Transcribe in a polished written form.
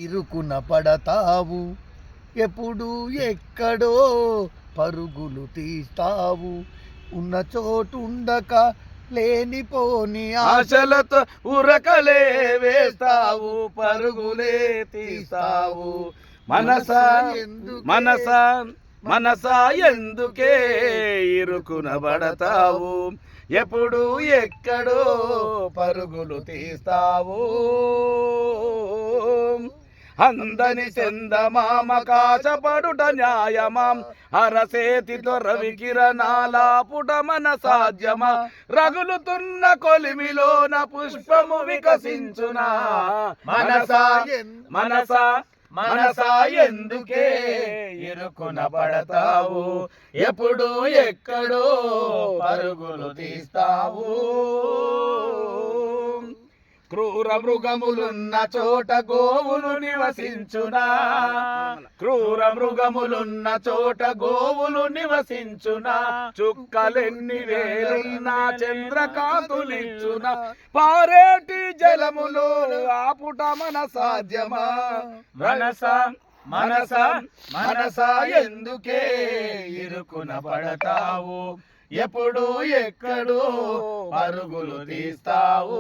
ఇరుకున పడతావు, ఎప్పుడు ఎక్కడో పరుగులు తీస్తావు. ఉన్న చోటుండక లేనిపోని ఆశలతో ఉరకలే వేస్తావు, పరుగులే తీస్తావు. మనసా మనసా మనసా ఎందుకే ఇరుకున పడతావు, ఎప్పుడు ఎక్కడో పరుగులు తీస్తావు. అందని చందమామ కాచపడుట న్యాయమాం, అరసేతితో రవికిరణాలాపుట మన సాధ్యమా. రగులుతున్న కొలిమిలోన పుష్పము వికసించునా. మనసా మనసా మనసా ఎందుకే ఇరుకున పడతావు, ఎప్పుడు ఎక్కడో పరుగులు తీస్తావు. క్రూర మృగములున్న చోట గోవులు నివసించునా. క్రూర మృగములున్న చోట గోవులు నివసించునా. చుక్కలెన్ని వేలున్నా చంద్రకాంతులిచ్చునా. పారేటి జలములో ఆపుట మన సాధ్యమా. మనసా మనసా మనసా ఎందుకే ఇరుకున పడతావు, ఎప్పుడు ఎక్కడో పరుగులు తీస్తావు.